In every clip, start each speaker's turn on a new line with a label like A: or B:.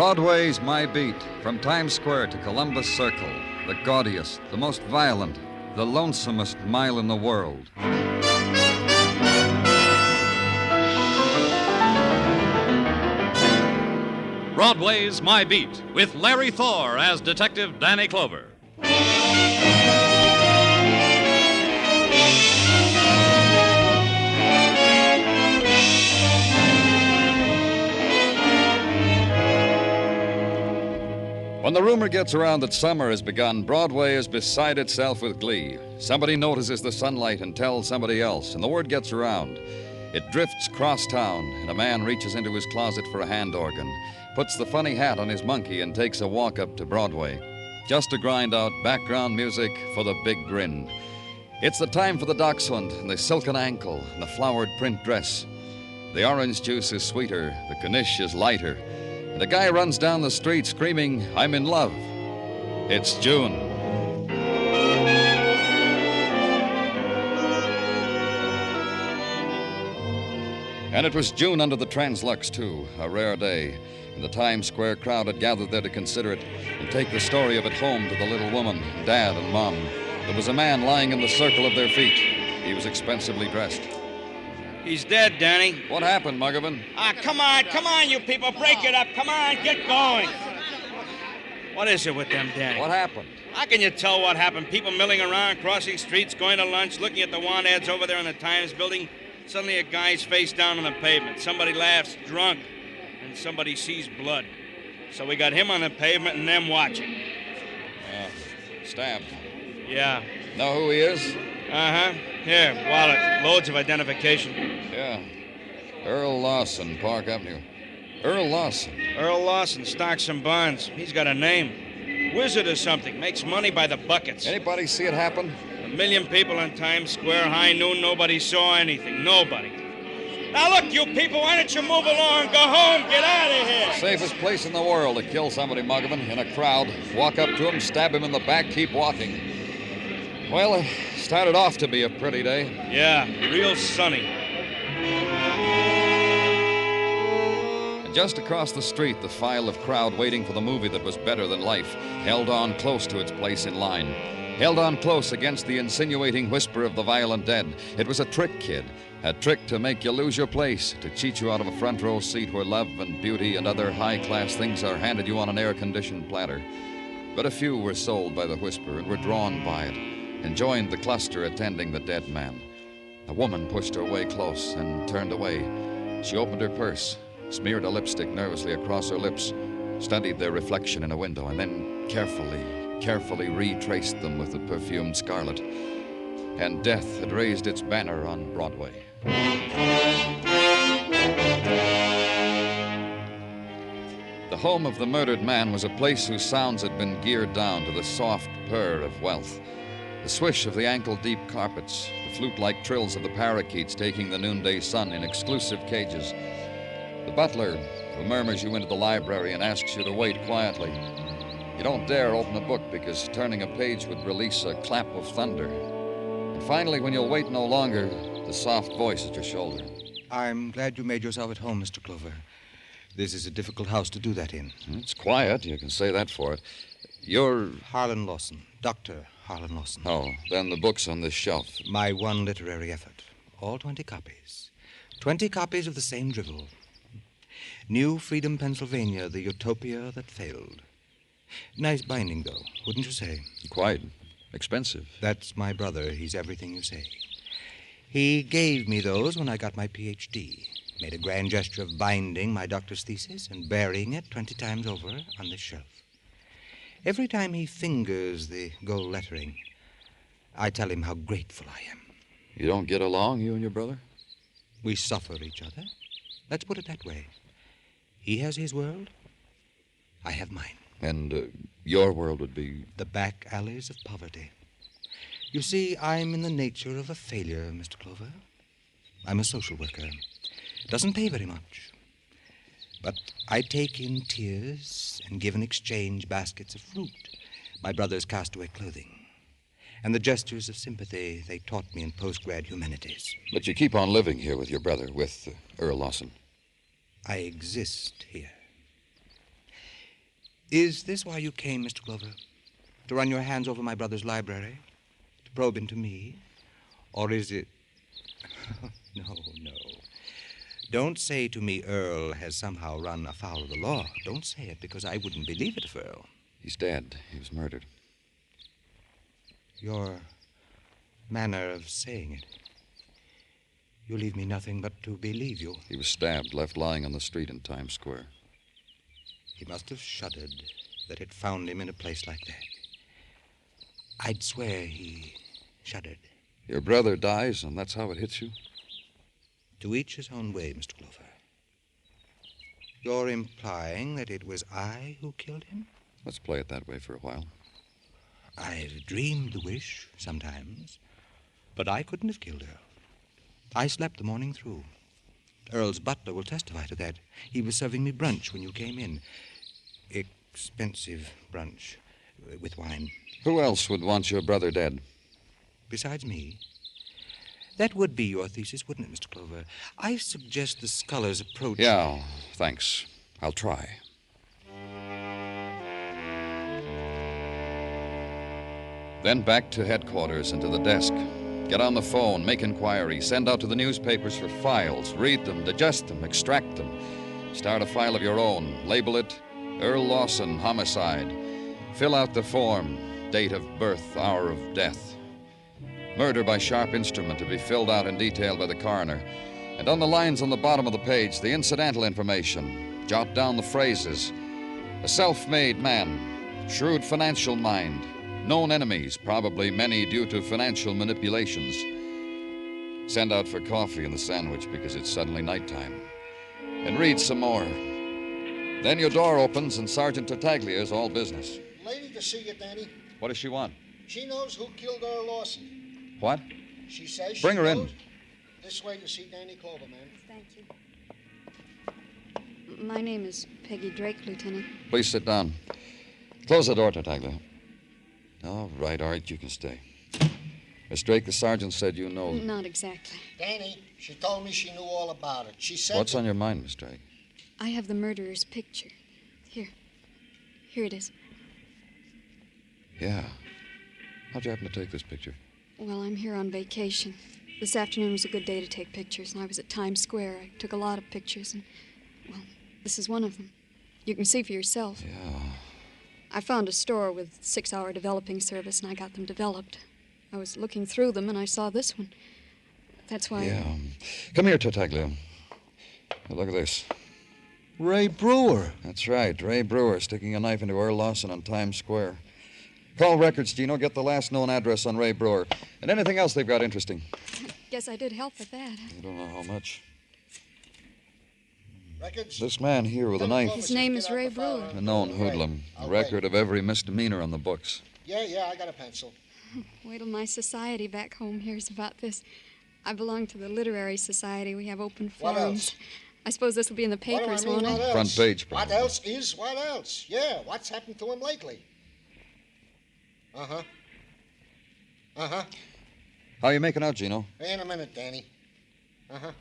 A: Broadway's My Beat, from Times Square to Columbus Circle, the gaudiest, the most violent, the lonesomest mile in the world.
B: Broadway's My Beat, with Larry Thor as Detective Danny Clover.
A: When the rumor gets around that summer has begun, Broadway is beside itself with glee. Somebody notices the sunlight and tells somebody else, and the word gets around. It drifts cross town, and a man reaches into his closet for a hand organ, puts the funny hat on his monkey, and takes a walk up to Broadway, just to grind out background music for the big grin. It's the time for the dachshund and the silken ankle and the flowered print dress. The orange juice is sweeter, the knish is lighter, and a guy runs down the street screaming, "I'm in love." It's June. And it was June under the Translux, too, a rare day. And the Times Square crowd had gathered there to consider it and take the story of it home to the little woman, Dad and Mom. There was a man lying in the circle of their feet. He was expensively dressed.
C: He's dead, Danny.
A: What happened, Muggavan?
C: Come on, you people. Break it up. Come on, get going. What is it with them, Danny?
A: What happened?
C: How can you tell what happened? People milling around, crossing streets, going to lunch, looking at the want ads over there in the Times building. Suddenly a guy's face down on the pavement. Somebody laughs, drunk, and somebody sees blood. So we got him on the pavement and them watching.
A: Stabbed.
C: Yeah.
A: Know who he is?
C: Uh-huh. Here, wallet. Loads of identification.
A: Yeah. Earl Lawson, Park Avenue. Earl Lawson.
C: Earl Lawson, stocks and bonds. He's got a name. Wizard or something. Makes money by the buckets.
A: Anybody see it happen?
C: 1 million people in Times Square, high noon, nobody saw anything. Nobody. Now look, you people, why don't you move along? Go home, get out of here.
A: Safest place in the world to kill somebody, Muggavan, in a crowd. Walk up to him, stab him in the back, keep walking. Well, it started off to be a pretty day.
C: Yeah, real sunny.
A: And just across the street, the file of crowd waiting for the movie that was better than life held on close to its place in line. Held on close against the insinuating whisper of the violent dead. It was a trick, kid. A trick to make you lose your place, to cheat you out of a front row seat where love and beauty and other high-class things are handed you on an air-conditioned platter. But a few were sold by the whisper and were drawn by it, and joined the cluster attending the dead man. A woman pushed her way close and turned away. She opened her purse, smeared a lipstick nervously across her lips, studied their reflection in a window, and then carefully retraced them with the perfumed scarlet. And death had raised its banner on Broadway. The home of the murdered man was a place whose sounds had been geared down to the soft purr of wealth. The swish of the ankle-deep carpets, the flute-like trills of the parakeets taking the noonday sun in exclusive cages. The butler who murmurs you into the library and asks you to wait quietly. You don't dare open a book because turning a page would release a clap of thunder. And finally, when you'll wait no longer, the soft voice at your shoulder.
D: I'm glad you made yourself at home, Mr. Clover. This is a difficult house to do that in.
A: It's quiet, you can say that for it. You're...
D: Harlan Lawson, Dr. Harlan Lawson.
A: Oh, then the book's on this shelf.
D: My one literary effort. All 20 copies. 20 copies of the same drivel. New Freedom, Pennsylvania, the utopia that failed. Nice binding, though, wouldn't you say?
A: Quite. Expensive.
D: That's my brother. He's everything you say. He gave me those when I got my Ph.D. Made a grand gesture of binding my doctor's thesis and burying it 20 times over on this shelf. Every time he fingers the gold lettering, I tell him how grateful I am.
A: You don't get along, you and your brother?
D: We suffer each other. Let's put it that way. He has his world. I have mine.
A: And your world would be?
D: The back alleys of poverty. You see, I'm in the nature of a failure, Mr. Clover. I'm a social worker. Doesn't pay very much. But I take in tears and give in exchange baskets of fruit, my brother's castaway clothing, and the gestures of sympathy they taught me in post-grad humanities.
A: But you keep on living here with your brother, with Earl Lawson.
D: I exist here. Is this why you came, Mr. Clover? To run your hands over my brother's library? To probe into me? Or is it... No. Don't say to me Earl has somehow run afoul of the law. Don't say it, because I wouldn't believe it of Earl.
A: He's dead. He was murdered.
D: Your manner of saying it. You leave me nothing but to believe you.
A: He was stabbed, left lying on the street in Times Square.
D: He must have shuddered that it found him in a place like that. I'd swear he shuddered.
A: Your brother dies, and that's how it hits you?
D: To each his own way, Mr. Clover. You're implying that it was I who killed him?
A: Let's play it that way for a while.
D: I've dreamed the wish sometimes, but I couldn't have killed Earl. I slept the morning through. Earl's butler will testify to that. He was serving me brunch when you came in. Expensive brunch with wine.
A: Who else would want your brother dead?
D: Besides me? That would be your thesis, wouldn't it, Mr. Clover? I suggest the Sculler's approach...
A: Yeah, thanks. I'll try. Then back to headquarters and to the desk. Get on the phone, make inquiries, send out to the newspapers for files, read them, digest them, extract them. Start a file of your own. Label it Earl Lawson, homicide. Fill out the form, date of birth, hour of death. Murder by sharp instrument to be filled out in detail by the coroner. And on the lines on the bottom of the page, the incidental information. Jot down the phrases. A self-made man, shrewd financial mind, known enemies, probably many due to financial manipulations. Send out for coffee and the sandwich because it's suddenly nighttime. And read some more. Then your door opens and Sergeant Tartaglia is all business.
E: Lady to see you, Danny.
A: What does she want?
E: She knows who killed Earl Lawson.
A: What?
E: She says
A: Bring
E: she
A: her
E: knows.
A: in.
E: This way to see Danny Clover, ma'am.
F: Thank you. My name is Peggy Drake, Lieutenant.
A: Please sit down. Close the door, Tartaglia. All right, you can stay. Miss Drake, the sergeant said you know...
F: Not exactly.
E: Danny, she told me she knew all about it. She said...
A: What's on your mind, Miss Drake?
F: I have the murderer's picture. Here it is.
A: Yeah. How'd you happen to take this picture?
F: Well, I'm here on vacation. This afternoon was a good day to take pictures, and I was at Times Square. I took a lot of pictures, and, well, this is one of them. You can see for yourself.
A: Yeah.
F: I found a store with 6-hour developing service, and I got them developed. I was looking through them, and I saw this one. That's why...
A: Yeah. Come here, Tartaglia. Look at this.
E: Ray Brewer.
A: That's right, Ray Brewer sticking a knife into Earl Lawson on Times Square. Call records, Gino. Get the last known address on Ray Brewer. And anything else they've got interesting.
F: Guess I did help with that.
A: I don't know how much.
E: Records?
A: This man here with a knife.
F: His name is Ray Brewer.
A: A known hoodlum. A record of every misdemeanor on the books.
E: Yeah, I got a pencil.
F: Wait till my society back home hears about this. I belong to the Literary Society. We have open
E: What
F: forums.
E: else?
F: I suppose this will be in the papers,
E: what
F: won't it?
E: else?
A: Front page,
E: What
A: probably.
E: else is what else? Yeah, what's happened to him lately? Uh-huh.
A: How you making out, Gino?
E: In a minute, Danny. Uh-huh.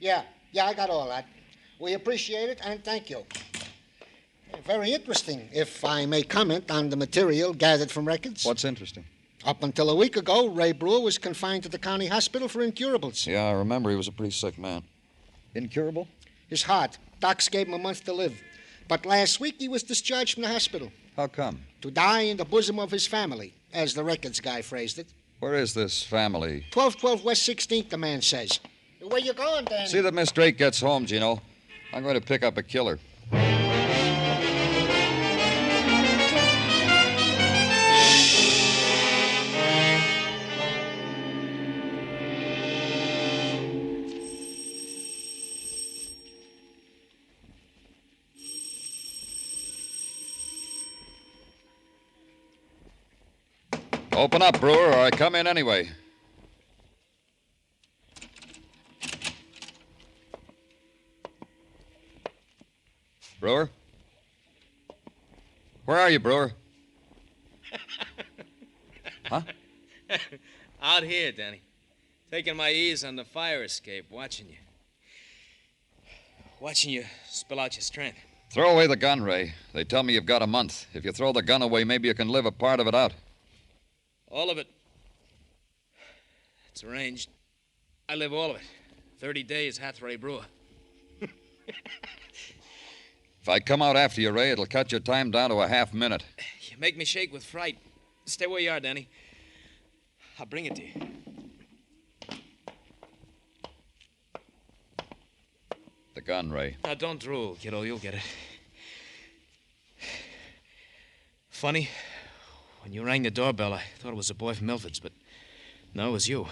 E: Yeah, I got all that. We appreciate it, and thank you. Very interesting, if I may comment on the material gathered from records.
A: What's interesting?
E: Up until a week ago, Ray Brewer was confined to the county hospital for incurables.
A: Yeah, I remember he was a pretty sick man. Incurable?
E: His heart. Docs gave him a month to live. But last week, he was discharged from the hospital.
A: How come?
E: To die in the bosom of his family, as the records guy phrased it.
A: Where is this family?
E: 1212 West 16th, the man says. Where you going, Danny?
A: See that Miss Drake gets home, Gino. I'm going to pick up a killer. Open up, Brewer, or I come in anyway. Brewer? Where are you, Brewer? Huh?
G: Out here, Danny. Taking my ease on the fire escape, watching you. Watching you spill out your strength.
A: Throw away the gun, Ray. They tell me you've got a month. If you throw the gun away, maybe you can live a part of it out.
G: All of it. It's arranged. I live all of it. 30 days, Hathaway Brewer.
A: If I come out after you, Ray, it'll cut your time down to a half minute.
G: You make me shake with fright. Stay where you are, Danny. I'll bring it to you.
A: The gun, Ray.
G: Now, don't drool, kiddo. You'll get it. Funny, when you rang the doorbell, I thought it was a boy from Milford's, but no, it was you.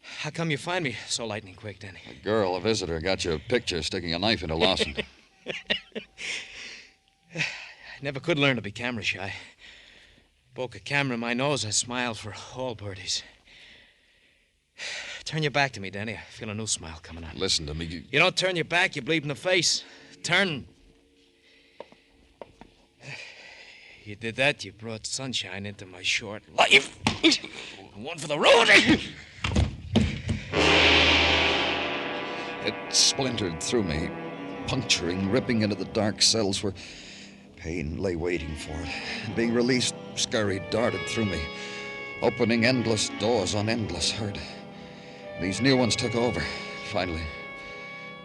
G: How come you find me so lightning quick, Danny?
A: A girl, a visitor, got you a picture sticking a knife into Lawson.
G: I never could learn to be camera shy. Poke a camera in my nose, I smile for all birdies. Turn your back to me, Danny. I feel a new smile coming on.
A: Listen to me.
G: You don't turn your back, you bleed in the face. Turn. You did that, you brought sunshine into my short life. One for the road.
A: It splintered through me, puncturing, ripping into the dark cells where pain lay waiting for it. Being released, scurried, darted through me, opening endless doors on endless hurt. These new ones took over, finally.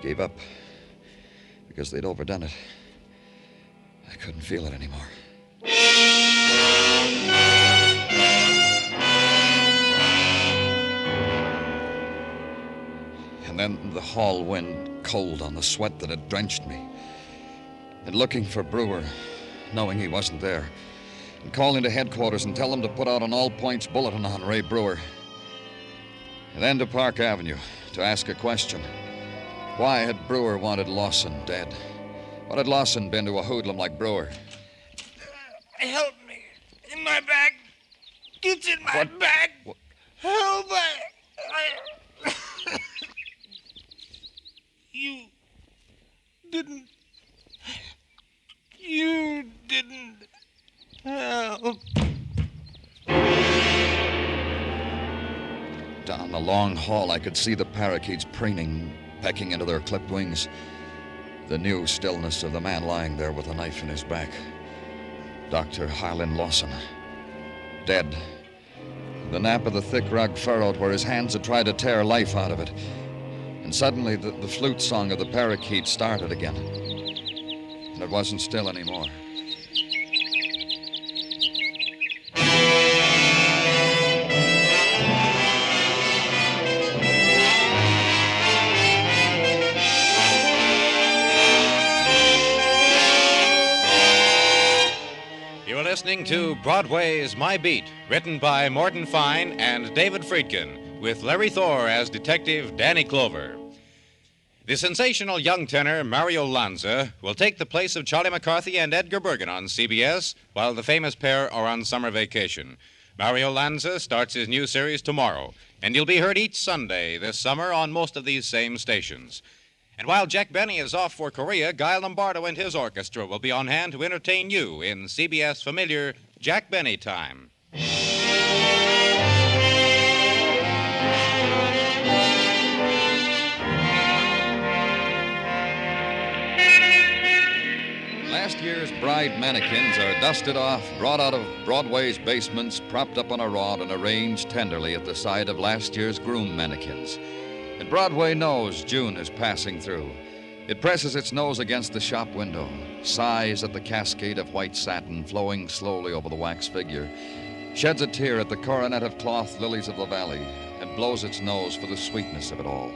A: Gave up, because they'd overdone it. I couldn't feel it anymore. And then the hall wind, cold on the sweat that had drenched me. And looking for Brewer, knowing he wasn't there. And calling to headquarters and tell them to put out an all-points bulletin on Ray Brewer. And then to Park Avenue to ask a question. Why had Brewer wanted Lawson dead? What had Lawson been to a hoodlum like Brewer?
G: Help me. In my back. It's in my back.
A: What?
G: Help me. You didn't help.
A: Down the long hall, I could see the parakeets preening, pecking into their clipped wings. The new stillness of the man lying there with a knife in his back. Dr. Harlan Lawson. Dead. The nap of the thick rug furrowed where his hands had tried to tear life out of it. And suddenly the flute song of the parakeet started again. And it wasn't still anymore.
H: You're listening to Broadway Is My Beat, written by Morton Fine and David Friedkin, with Larry Thor as Detective Danny Clover. The sensational young tenor Mario Lanza will take the place of Charlie McCarthy and Edgar Bergen on CBS while the famous pair are on summer vacation. Mario Lanza starts his new series tomorrow, and he'll be heard each Sunday this summer on most of these same stations. And while Jack Benny is off for Korea, Guy Lombardo and his orchestra will be on hand to entertain you in CBS familiar Jack Benny time.
A: Last year's bride mannequins are dusted off, brought out of Broadway's basements, propped up on a rod, and arranged tenderly at the side of last year's groom mannequins. And Broadway knows June is passing through. It presses its nose against the shop window, sighs at the cascade of white satin flowing slowly over the wax figure, sheds a tear at the coronet of cloth lilies of the valley, and blows its nose for the sweetness of it all.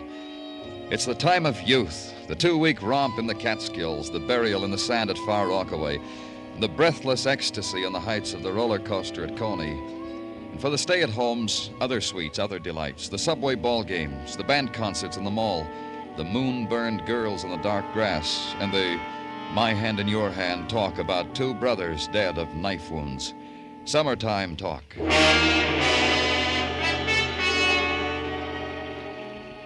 A: It's the time of youth, the 2-week romp in the Catskills, the burial in the sand at Far Rockaway, the breathless ecstasy on the heights of the roller coaster at Coney. And for the stay-at-homes, other sweets, other delights, the subway ball games, the band concerts in the mall, the moon-burned girls in the dark grass, and the my hand in your hand talk about two brothers dead of knife wounds. Summertime talk.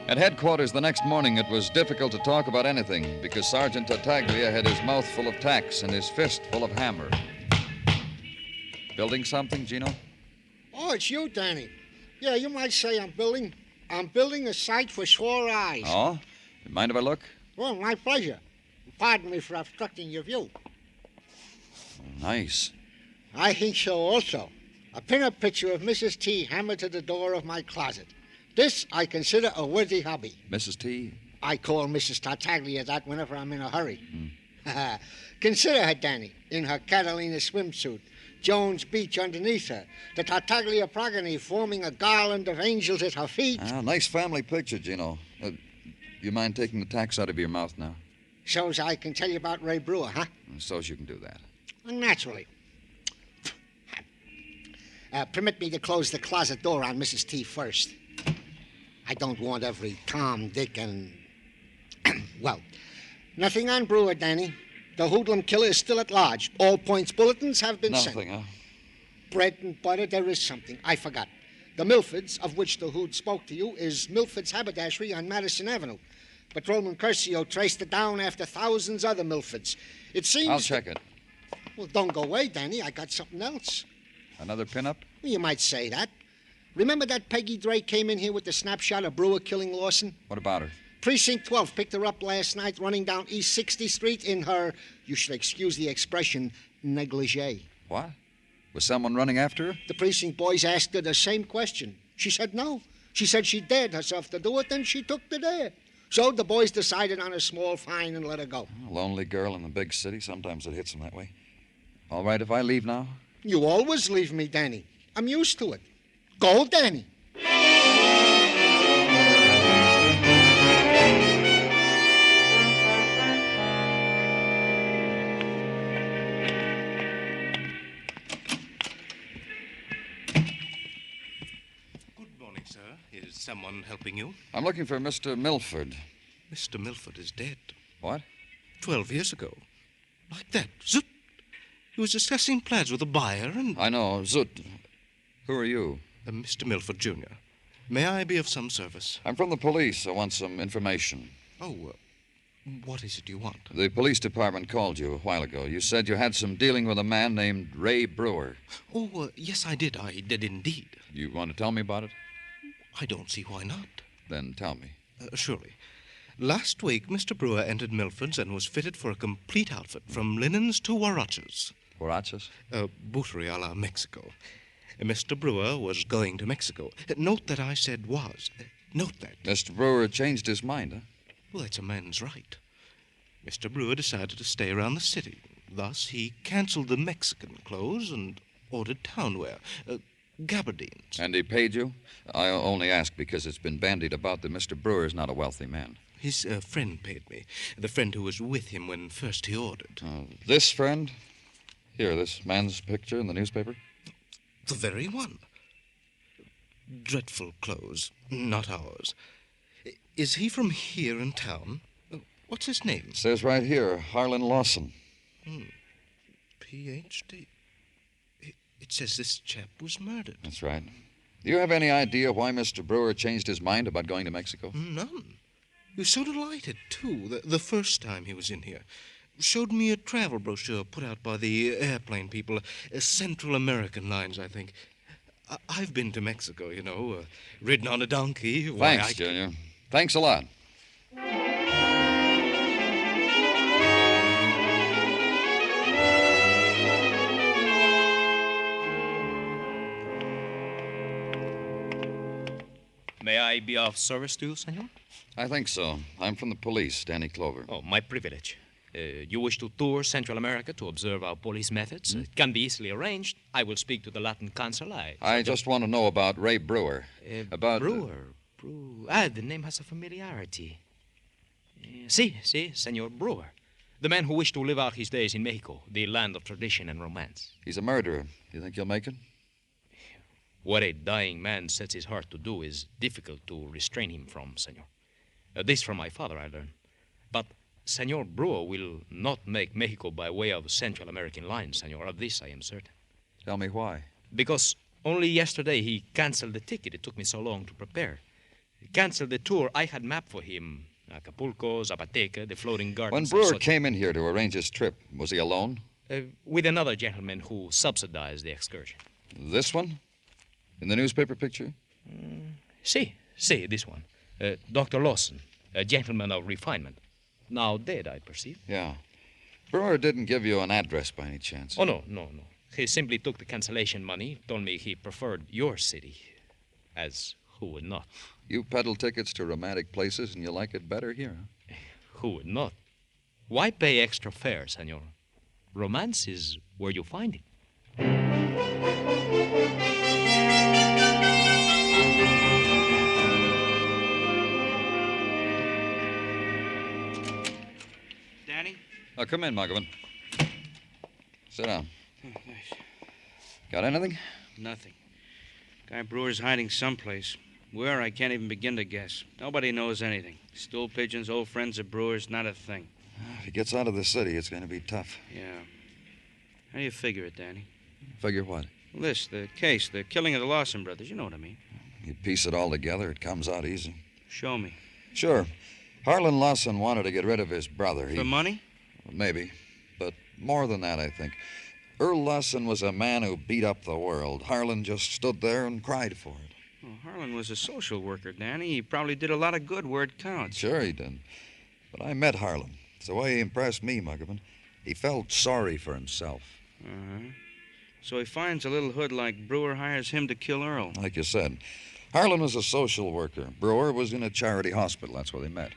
A: At headquarters the next morning, it was difficult to talk about anything because Sergeant Tartaglia had his mouth full of tacks and his fist full of hammer. Building something, Gino?
E: Oh, it's you, Danny. Yeah, you might say I'm building a sight for sore eyes.
A: Oh? Mind if I look?
E: Well, my pleasure. Pardon me for obstructing your view.
A: Nice.
E: I think so also. A pin-up picture of Mrs. T hammered to the door of my closet. This I consider a worthy hobby.
A: Mrs. T?
E: I call Mrs. Tartaglia that whenever I'm in a hurry. Consider her, Danny, in her Catalina swimsuit, Jones Beach underneath her, the Tartaglia progeny forming a garland of angels at her feet.
A: Nice family picture, Gino. You mind taking the tacks out of your mouth now?
E: So's I can tell you about Ray Brewer, huh?
A: So's you can do that.
E: Naturally. Permit me to close the closet door on Mrs. T first. I don't want every Tom, Dick, and... well, nothing on Brewer, Danny. The hoodlum killer is still at large. All points bulletins have been sent.
A: Nothing, huh?
E: Bread and butter, there is something. I forgot. The Milfords, of which the hood spoke to you, is Milford's haberdashery on Madison Avenue. Patrolman Curcio traced it down after thousands other Milfords. It seems...
A: I'll check it.
E: Well, don't go away, Danny. I got something else.
A: Another pinup?
E: You might say that. Remember that Peggy Drake came in here with the snapshot of Brewer killing Lawson?
A: What about her?
E: Precinct 12 picked her up last night running down East 60th Street in her, you should excuse the expression, negligee.
A: What? Was someone running after her?
E: The precinct boys asked her the same question. She said no. She said she dared herself to do it, then she took the dare. So the boys decided on a small fine and let her go.
A: A lonely girl in the big city. Sometimes it hits them that way. All right if I leave now?
E: You always leave me, Danny. I'm used to it. Go, Danny.
I: Good morning, sir. Is someone helping you?
A: I'm looking for Mr. Milford.
I: Mr. Milford is dead.
A: What?
I: 12 years ago. Like that. Zoot. He was discussing plans with a buyer and...
A: I know. Zoot. Who are you?
I: Mr. Milford, Jr. May I be of some service?
A: I'm from the police. I want some information.
I: Oh, what is it you want?
A: The police department called you a while ago. You said you had some dealing with a man named Ray Brewer.
I: Oh, yes, I did. I did indeed.
A: You want to tell me about it?
I: I don't see why not.
A: Then tell me.
I: Surely. Last week, Mr. Brewer entered Milford's and was fitted for a complete outfit, from linens to huaraches.
A: Huaraches?
I: Buttery a la Mexico. Mr. Brewer was going to Mexico. Note that I said was. Note that.
A: Mr. Brewer changed his mind, huh?
I: Well, that's a man's right. Mr. Brewer decided to stay around the city. Thus, he canceled the Mexican clothes and ordered town wear. Gabardines.
A: And he paid you? I only ask because it's been bandied about that Mr. Brewer is not a wealthy man.
I: His friend paid me. The friend who was with him when first he ordered.
A: This friend? Here, this man's picture in the newspaper?
I: The very one. Dreadful clothes. Not ours. Is he from here in town? What's his name?
A: It says right here, Harlan Lawson.
I: Ph.D. It says this chap was murdered.
A: That's right. Do you have any idea why Mr. Brewer changed his mind about going to Mexico?
I: None. He was so delighted, too, the first time he was in here. Showed me a travel brochure put out by the airplane people. Central American Lines, I think. I've been to Mexico, you know, ridden on a donkey.
A: Thanks, Junior. Thanks a lot.
J: May I be of service to you, senor?
A: I think so. I'm from the police, Danny Clover.
J: Oh, my privilege. You wish to tour Central America to observe our police methods? It can be easily arranged. I will speak to the Latin consul.
A: I just want to know about Ray Brewer.
J: Brewer? The name has a familiarity. Si, Senor Brewer. The man who wished to live out his days in Mexico, the land of tradition and romance.
A: He's a murderer. You think he'll make it?
J: What a dying man sets his heart to do is difficult to restrain him from, senor. This from my father I learned. But Senor Brewer will not make Mexico by way of Central American lines, senor. Of this I am certain.
A: Tell me why.
J: Because only yesterday he canceled the ticket. It took me so long to prepare. He canceled the tour I had mapped for him. Acapulco, Zapateca, the floating gardens.
A: When Brewer came in here to arrange his trip, was he alone?
J: With another gentleman who subsidized the excursion.
A: This one? In the newspaper picture?
J: See, this one. Dr. Lawson, a gentleman of refinement.
G: Now dead, I perceive.
A: Yeah. Brewer didn't give you an address by any chance?
G: Oh, no. He simply took the cancellation money, told me he preferred your city. As who would not?
A: You peddle tickets to romantic places and you like it better here, huh?
G: Who would not? Why pay extra fare, senor? Romance is where you find it.
C: Danny?
A: Oh, come in, Muggavan. Sit down.
C: Oh, thanks.
A: Got anything?
C: Nothing. Guy Brewer's hiding someplace. Where, I can't even begin to guess. Nobody knows anything. Stool pigeons, old friends of Brewer's, not a thing.
A: If he gets out of the city, it's going to be tough.
C: Yeah. How do you figure it, Danny?
A: Figure what?
C: This, the case, the killing of the Lawson brothers. You know what I mean.
A: You piece it all together, it comes out easy.
C: Show me.
A: Sure. Harlan Lawson wanted to get rid of his brother.
C: For money?
A: Maybe. But more than that, I think. Earl Lawson was a man who beat up the world. Harlan just stood there and cried for it.
C: Well, Harlan was a social worker, Danny. He probably did a lot of good where it counts.
A: Sure he did. But I met Harlan. It's the way he impressed me, Muggavan. He felt sorry for himself.
C: Uh-huh. So he finds a little hood like Brewer, hires him to kill Earl.
A: Like you said, Harlan was a social worker. Brewer was in a charity hospital. That's where they met.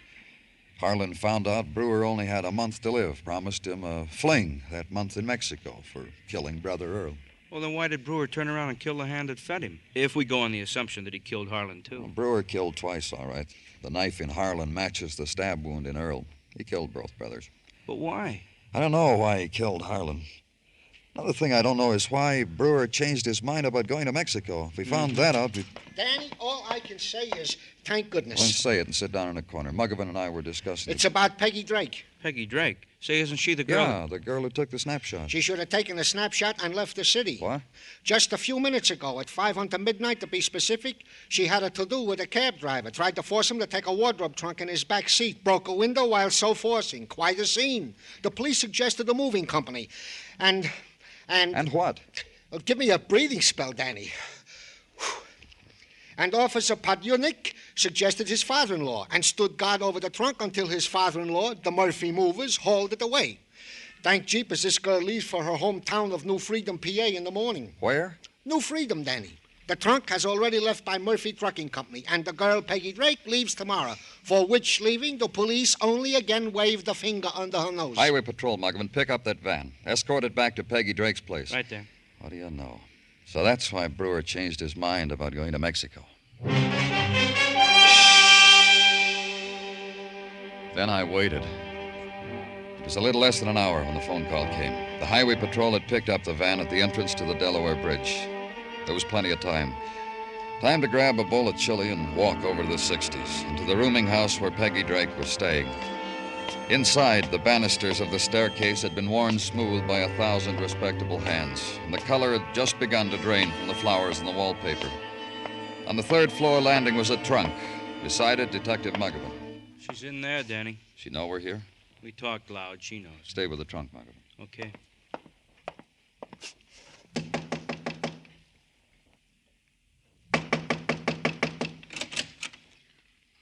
A: Harlan found out Brewer only had a month to live, promised him a fling that month in Mexico for killing Brother Earl.
C: Well, then why did Brewer turn around and kill the hand that fed him? If we go on the assumption that he killed Harlan, too.
A: Well, Brewer killed twice, all right. The knife in Harlan matches the stab wound in Earl. He killed both brothers.
C: But why?
A: I don't know why he killed Harlan. Another thing I don't know is why Brewer changed his mind about going to Mexico. If we found that out, we'd...
E: Danny, all I can say is, thank goodness.
A: Let's say it and sit down in a corner. Muggavan and I were discussing
E: It's about Peggy Drake.
C: Peggy Drake? Say, isn't she the girl?
A: Yeah, the girl who took the snapshot.
E: She should have taken the snapshot and left the city.
A: What?
E: Just a few minutes ago, at 5 until midnight to be specific, she had a to-do with a cab driver. Tried to force him to take a wardrobe trunk in his back seat. Broke a window while so forcing. Quite a scene. The police suggested a moving company. And
A: what?
E: Well, give me a breathing spell, Danny. And Officer Podyunik suggested his father-in-law and stood guard over the trunk until his father-in-law, the Murphy Movers, hauled it away. Thank jeepers, this girl leaves for her hometown of New Freedom, PA in the morning.
A: Where?
E: New Freedom, Danny. The trunk has already left by Murphy Trucking Company, and the girl, Peggy Drake, leaves tomorrow, for which leaving the police only again waved a finger under her nose.
A: Highway Patrol, Muggavan, pick up that van. Escort it back to Peggy Drake's place.
C: Right there.
A: What do you know? So that's why Brewer changed his mind about going to Mexico. Then I waited. It was a little less than an hour when the phone call came. The Highway Patrol had picked up the van at the entrance to the Delaware Bridge. There was plenty of time. Time to grab a bowl of chili and walk over to the 60s, into the rooming house where Peggy Drake was staying. Inside, the banisters of the staircase had been worn smooth by 1,000 respectable hands, and the color had just begun to drain from the flowers in the wallpaper. On the third floor landing was a trunk. Beside it, Detective Muggavan.
C: She's in there, Danny.
A: She know we're here?
C: We talked loud. She knows.
A: Stay with the trunk, Muggavan.
C: Okay.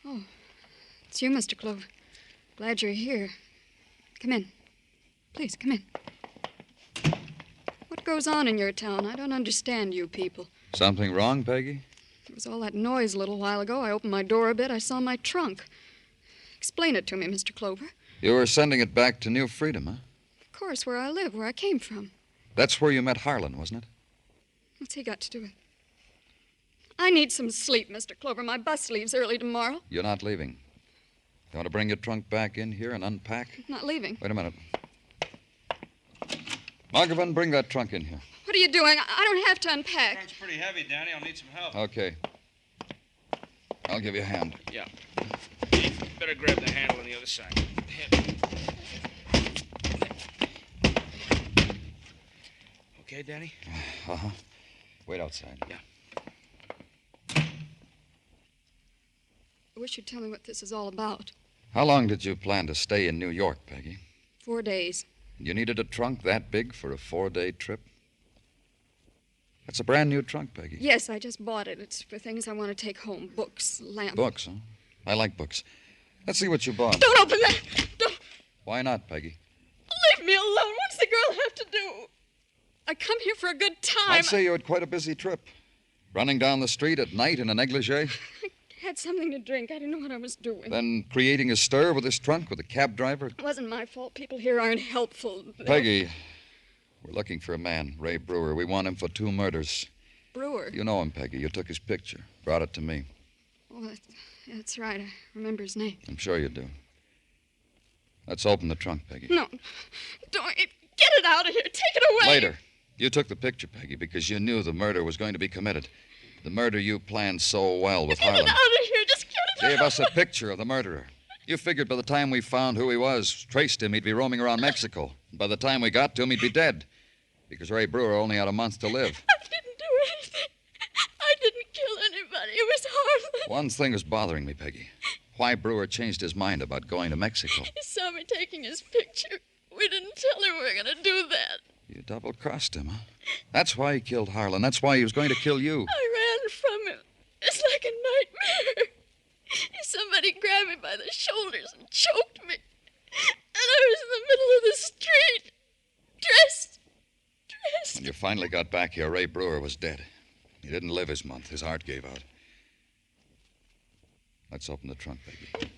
F: Oh, it's you, Mr. Clover. Glad you're here. Come in. Please, come in. What goes on in your town? I don't understand you people.
A: Something wrong, Peggy?
F: There was all that noise a little while ago. I opened my door a bit. I saw my trunk. Explain it to me, Mr. Clover.
A: You were sending it back to New Freedom, huh?
F: Of course, where I live, where I came from.
A: That's where you met Harlan, wasn't it?
F: What's he got to do with it? I need some sleep, Mr. Clover. My bus leaves early tomorrow.
A: You're not leaving. You want to bring your trunk back in here and unpack?
F: I'm not leaving.
A: Wait a minute. Muggavan, bring that trunk in here.
F: What are you doing? I don't have to unpack.
C: The trunk's pretty heavy, Danny. I'll need some help.
A: Okay. I'll give you a hand.
C: Yeah. Better grab the handle on the other side. Okay, Danny?
A: Uh-huh. Wait outside.
C: Yeah.
F: I wish you'd tell me what this is all about.
A: How long did you plan to stay in New York, Peggy?
F: 4 days.
A: You needed a trunk that big for a 4-day trip? That's a brand new trunk, Peggy.
F: Yes, I just bought it. It's for things I want to take home. Books, lamps.
A: Books, huh? I like books. Let's see what you bought.
F: Don't open that! Don't!
A: Why not, Peggy?
F: Leave me alone. What's the girl have to do? I come here for a good time.
A: I'd say you had quite a busy trip. Running down the street at night in a negligee.
F: I had something to drink. I didn't know what I was doing.
A: Then creating a stir with his trunk with a cab driver.
F: It wasn't my fault. People here aren't helpful.
A: Peggy, we're looking for a man, Ray Brewer. We want him for 2 murders.
F: Brewer?
A: You know him, Peggy. You took his picture. Brought it to me.
F: Oh, that's right. I remember his name.
A: I'm sure you do. Let's open the trunk, Peggy.
F: No. Don't. Get it out of here. Take it away.
A: Later. You took the picture, Peggy, because you knew the murder was going to be committed. The murder you planned so well with Harlan.
F: Get it out of here. Just get it out.
A: Gave us a picture of the murderer. You figured by the time we found who he was, traced him, he'd be roaming around Mexico. By the time we got to him, he'd be dead. Because Ray Brewer only had a month to live.
F: I didn't do anything. I didn't kill anybody. It was Harlan.
A: One thing is bothering me, Peggy. Why Brewer changed his mind about going to Mexico.
F: He saw me taking his picture. We didn't tell him we were going to do that.
A: You double-crossed him, huh? That's why he killed Harlan. That's why he was going to kill you.
F: I ran from him. It's like a nightmare. Somebody grabbed me by the shoulders and choked me. And I was in the middle of the street, dressed.
A: When you finally got back here, Ray Brewer was dead. He didn't live his month. His heart gave out. Let's open the trunk, Peggy.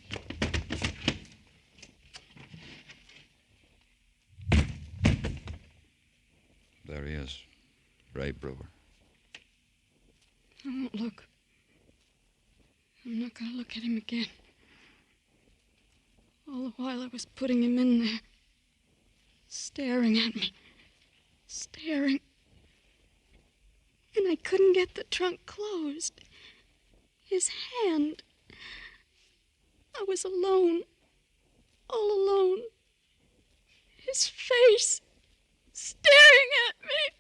A: There he is. Ray Brewer.
F: I won't look. I'm not going to look at him again. All the while I was putting him in there, staring at me. Staring. And I couldn't get the trunk closed. His hand. I was alone. All alone. His face. Staring at me.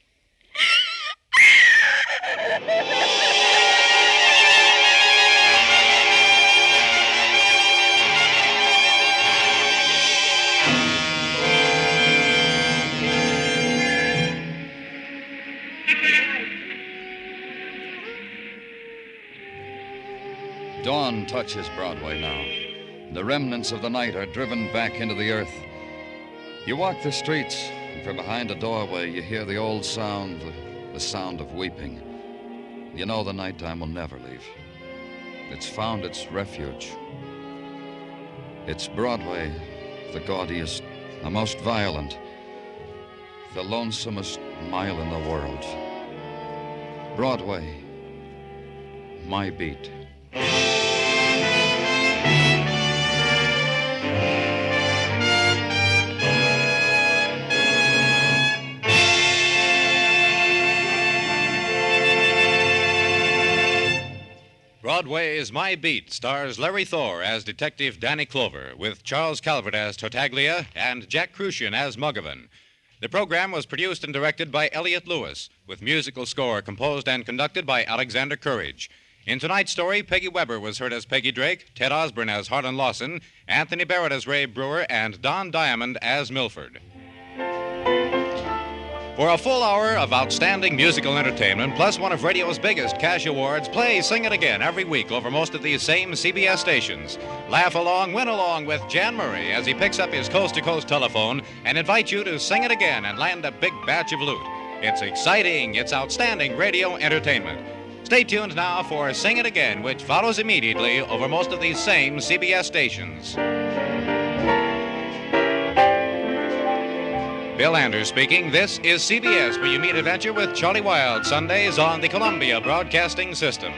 A: Dawn touches Broadway now. The remnants of the night are driven back into the earth. You walk the streets, and from behind a doorway, you hear the old sound, the sound of weeping. You know the nighttime will never leave. It's found its refuge. It's Broadway, the gaudiest, the most violent, the lonesomest mile in the world. Broadway, my beat.
H: Broadway Is My Beat stars Larry Thor as Detective Danny Clover, with Charles Calvert as Tartaglia and Jack Kruschen as Muggavan. The program was produced and directed by Elliott Lewis, with musical score composed and conducted by Alexander Courage. In tonight's story, Peggy Weber was heard as Peggy Drake, Ted Osborne as Harlan Lawson, Anthony Barrett as Ray Brewer, and Don Diamond as Milford. For a full hour of outstanding musical entertainment, plus one of radio's biggest cash awards, play Sing It Again every week over most of these same CBS stations. Laugh along, win along with Jan Murray as he picks up his coast-to-coast telephone and invites you to sing it again and land a big batch of loot. It's exciting, it's outstanding radio entertainment. Stay tuned now for Sing It Again, which follows immediately over most of these same CBS stations. Bill Anders speaking. This is CBS, where you meet adventure with Charlie Wilde, Sundays on the Columbia Broadcasting System.